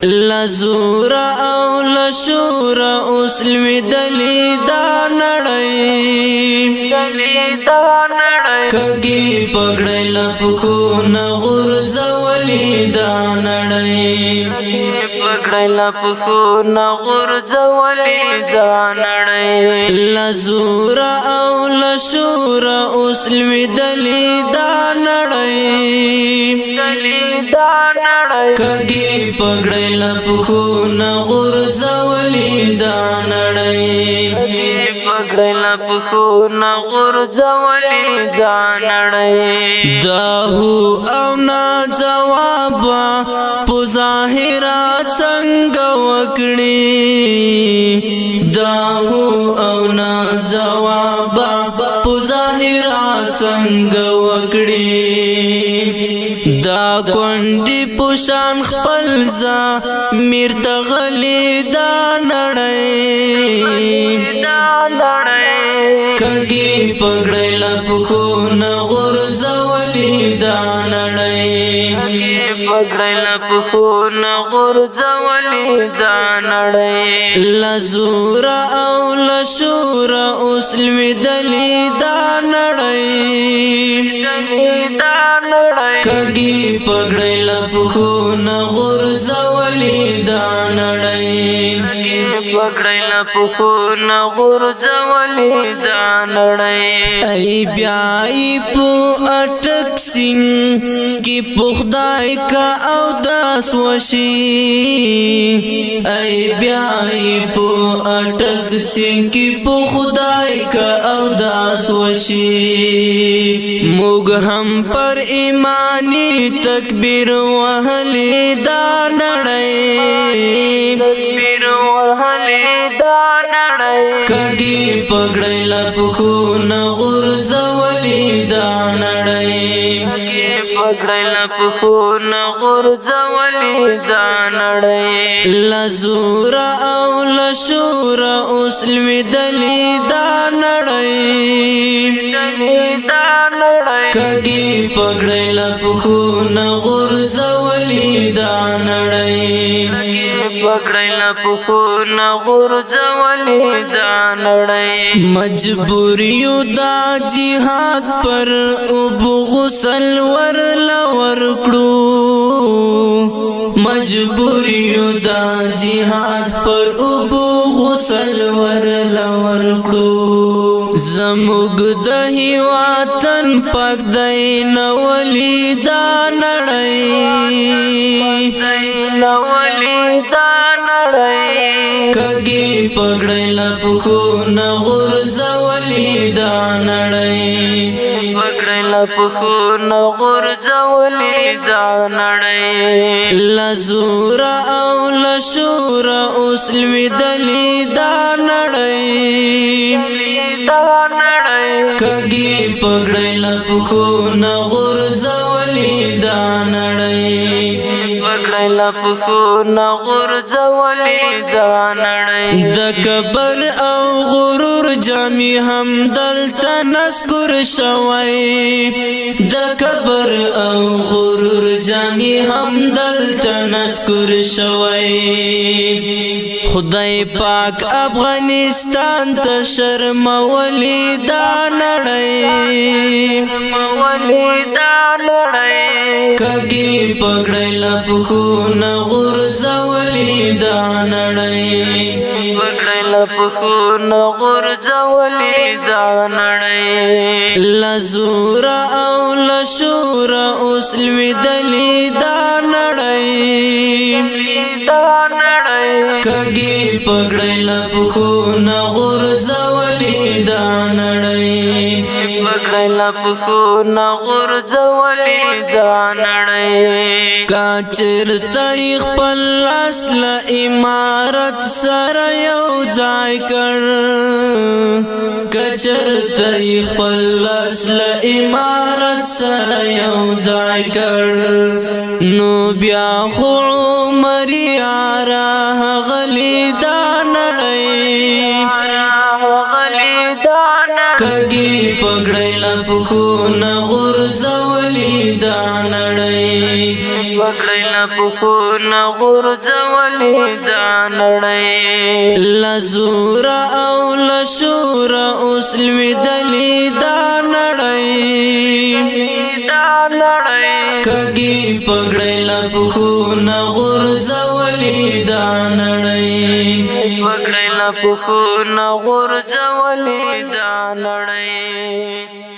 لزور او لشور اوس لویدلی دا نړۍ کږي پګړې لپخو نه غورځولې دا نړۍ لزور او لشور اوس لویدلی دا نړۍ کږي پګړې لپخو نه غورځولې دا نړۍ دا هو او نا جواب په ظاهرا څنګه وکړي دا هو او نا جواب په ظاهرا څنګه وکړي دا کونډي پوشان خپل ځا میر تغلی دا نړۍ کږي پګړې لپخو نه غورځولې دا نړۍ لزور او لشور اوس لویدلی دا نړۍ کږي پګړې لپخو نه غورځولې دا نړۍ ای بیاي په اٹک سین کی پخدای کا او داس وشي ای بیاي په اٹک سین کی پخدای کا او داس وشي موږ هم پر ایمانی تکبیر وهلی دا نړۍ کږي پګړې لپخو نه غورځولې دا نړۍ لزور او لشور اوس لویدلی دا نړۍ کږي پګړې لپخو نه غورځولې دا نړۍ مجبوریو دا جهاد پر ابو غسل ورلور کړو مجبوریو دا جهاد پر ابو غسل ورلور کړو زموږ د هیواتن پاک دی نولی دا نړۍ کږي پګړې لپخو نه غورځولې دا نړۍ لزور او لشور اوس لویدلی دا نړۍ کږي پګړې لپخو نه غورځولې دا نړۍ د کبر او غرور جامي هم دلته نذكر شوي د کبر او غرور جامي هم دلته نذكر شوي خدای پاک افغانستان ته شرمولې دا نړۍ کږي پګړې لپخو نه غورځولې دا نړۍ لزور او لشور اوس لویدلی دا نړۍ کږي پګړې لپخو نه غورځولې دا نړۍ کاچرته خپل اصل امارت سره یو ځای کړ کچرته خپل اصل امارت سره یو ځای کړ نو بیا خو عمر یاره غلی دا نړۍ کږي پګړې لپخو نه غورځولې دا نړۍ پخونه غورځولې دا نړۍ لزور او لشور اوس لوېدلې دا نړۍ کږي پګړۍ له پخونه غورځولې دا نړۍ پګړۍ له پخونه غورځولې دا نړۍ